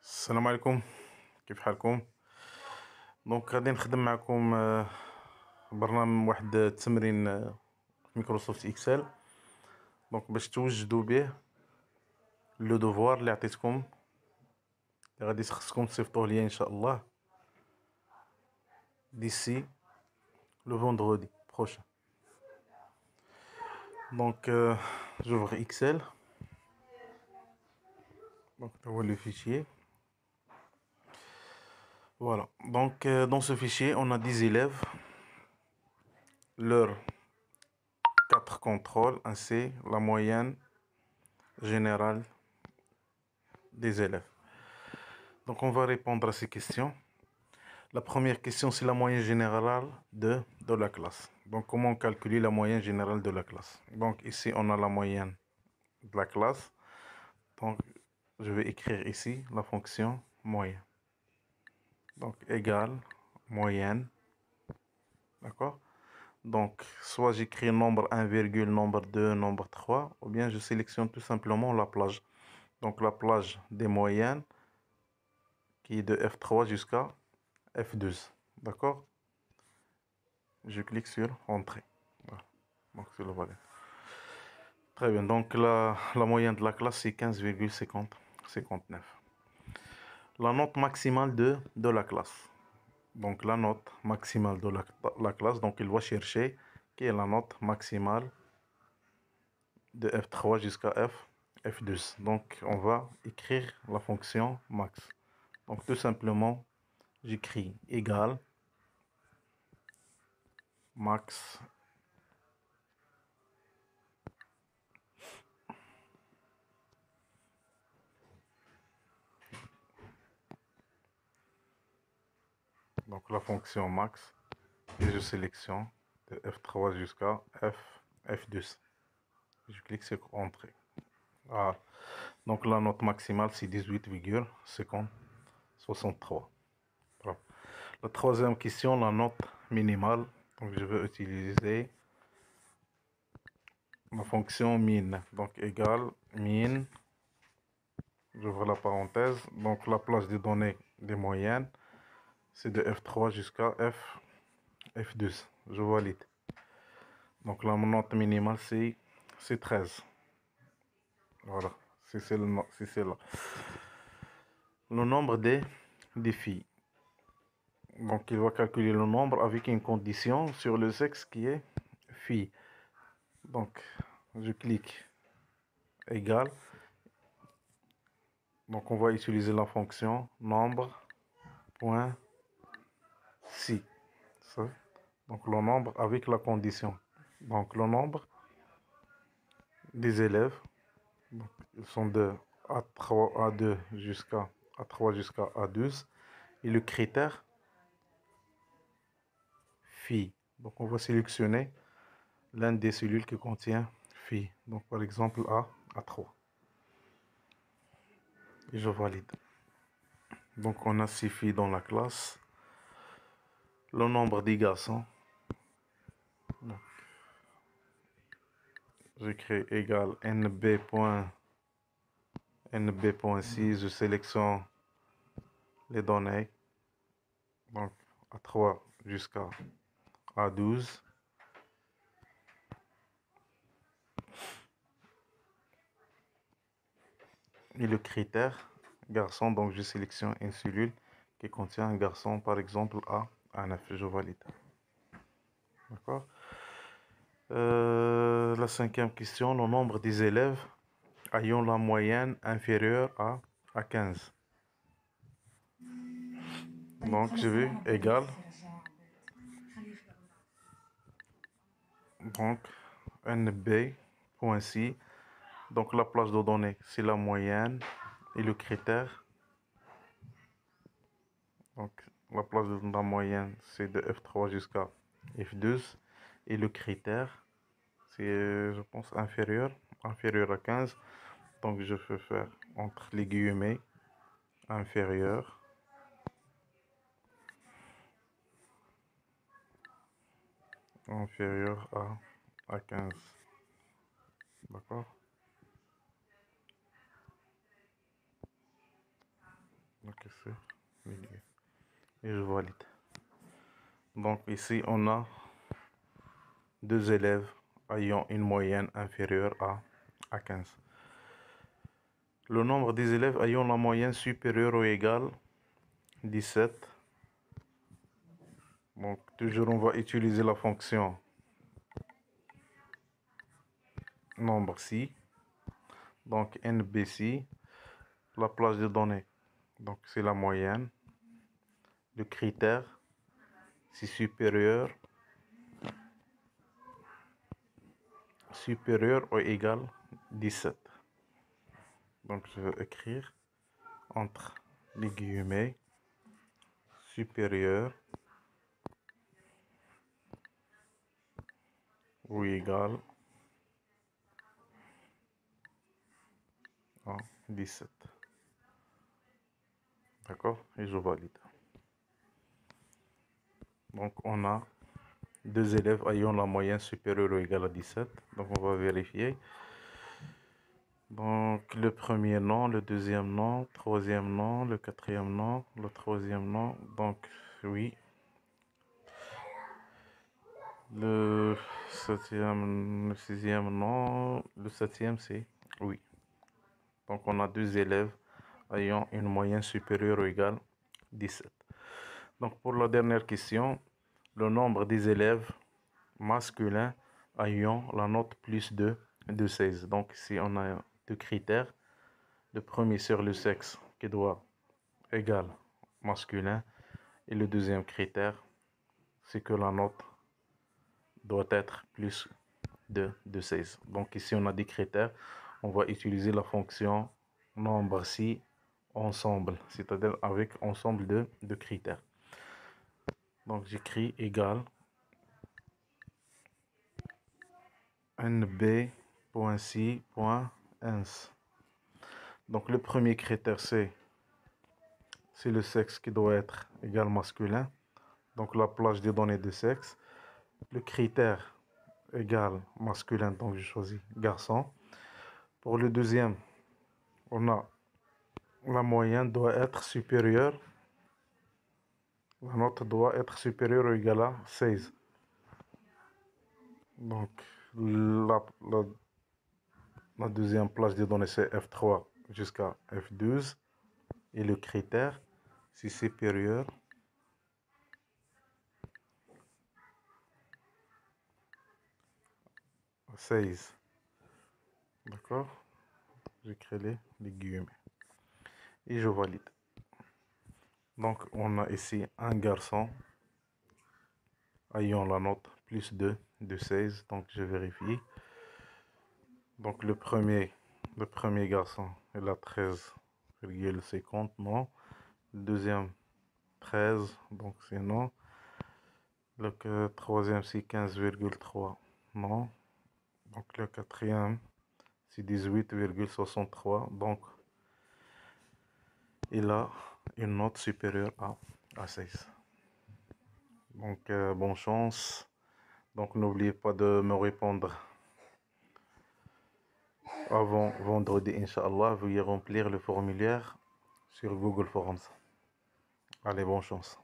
السلام عليكم. كيف حالكم؟ دونك غادي نخدم معكم برنامج واحد التمرين في مايكروسوفت اكسل. دونك باش توجدوا به لو دوفوار اللي عطيتكم، اللي غادي خصكم تصيفطوه ليا ان شاء الله ديسي لو فوندردي بروشان. دونك j'ouvre Excel. Donc هو le fichier. Voilà. Donc dans ce fichier, on a 10 élèves, leurs 4 contrôles ainsi la moyenne générale des élèves. Donc on va répondre à ces questions. La première question, c'est la moyenne générale de la classe. Donc comment calculer la moyenne générale de la classe? Donc ici on a la moyenne de la classe. Donc je vais écrire ici la fonction moyenne. Donc égale moyenne. D'accord? Donc soit j'écris nombre 1, nombre 2, nombre 3, ou bien je sélectionne tout simplement la plage. Donc la plage des moyennes qui est de F3 jusqu'à F12. D'accord? Je clique sur Entrée. Voilà. Donc c'est le valet. Très bien. Donc la moyenne de la classe, c'est 15,59. La note maximale de la classe. Donc la note maximale de la classe. Donc il va chercher quelle est la note maximale de F3 jusqu'à F12. Donc on va écrire la fonction max. Donc tout simplement, j'écris égal max donc la fonction max et je sélectionne de F3 jusqu'à F12. Je clique sur Entrée. Voilà. Donc la note maximale c'est 18,63. Voilà. La troisième question, la note minimale. Donc je vais utiliser la fonction min. Donc égale min. J'ouvre la parenthèse. Donc la plage des données des moyennes, c'est de F3 jusqu'à F12. Je valide. Donc la note minimale, c'est 13. Voilà, c'est celle-là. Le nombre des filles. Donc il va calculer le nombre avec une condition sur le sexe qui est fille. Donc je clique égal. Donc on va utiliser la fonction nombre.si. Donc le nombre avec la condition. Donc le nombre des élèves. Donc, ils sont de A3, A2 jusqu'à A3 jusqu'à A12. Et le critère fille. Donc on va sélectionner l'un des cellules qui contient fille. Donc par exemple A3. Et je valide. Donc on a 6 filles dans la classe. Le nombre des garçons. J'écris égal nb.6. Je sélectionne les données. Donc A3 jusqu'à A12. Et le critère garçon, donc je sélectionne une cellule qui contient un garçon, par exemple A9, je valide. D'accord. La cinquième question, le nombre des élèves ayant la moyenne inférieure à 15. Donc je vais égal. Donc nb.si. Donc la plage de données, c'est la moyenne et le critère. Donc la plage de la moyenne, c'est de F3 jusqu'à F12. Et le critère, c'est, je pense, inférieur à 15. Donc je peux faire entre les guillemets inférieur à 15. D'accord. Ok, et je valide. Donc ici, on a deux élèves ayant une moyenne inférieure à 15. Le nombre des élèves ayant la moyenne supérieure ou égale 17. Donc toujours on va utiliser la fonction nombre si. Donc NBC, la plage de données. Donc c'est la moyenne. Le critère, c'est supérieur ou égal 17. Donc je vais écrire entre les guillemets supérieur ou égal à 17. D'accord? Et je valide. Donc on a deux élèves ayant la moyenne supérieure ou égale à 17. Donc on va vérifier. Donc le premier nom, le deuxième nom, troisième nom, le quatrième nom, le troisième nom. Donc oui. Le septième, le sixième non, le septième c'est oui. Donc on a deux élèves ayant une moyenne supérieure ou égale à 17. Donc pour la dernière question, le nombre des élèves masculins ayant la note plus de 16. Donc ici on a deux critères. Le premier sur le sexe qui doit égal masculin et le deuxième critère c'est que la note doit être plus de 16. Donc ici, on a des critères. On va utiliser la fonction nombre si ensemble, c'est-à-dire avec ensemble de critères. Donc j'écris égal nb.si.ins. Donc le premier critère, c'est le sexe qui doit être égal masculin. Donc la plage des données de sexe. Le critère égal masculin, donc je choisis garçon. Pour le deuxième, on a la moyenne doit être supérieure. La note doit être supérieure ou égale à 16. Donc la deuxième plage de données c'est F3 jusqu'à F12. Et le critère, c'est supérieur à 16. D'accord? J'écris les guillemets. Et je valide. Donc on a ici un garçon ayant la note plus de 16. Donc je vérifie. Donc le premier garçon, il a 13,50, non. Le deuxième, 13, donc c'est non. Le troisième, c'est 15,3, non. Donc le quatrième, c'est 18,63, donc il a une note supérieure à 16. Donc bonne chance. Donc n'oubliez pas de me répondre avant vendredi, Inch'Allah. Veuillez remplir le formulaire sur Google Forms. Allez, bonne chance.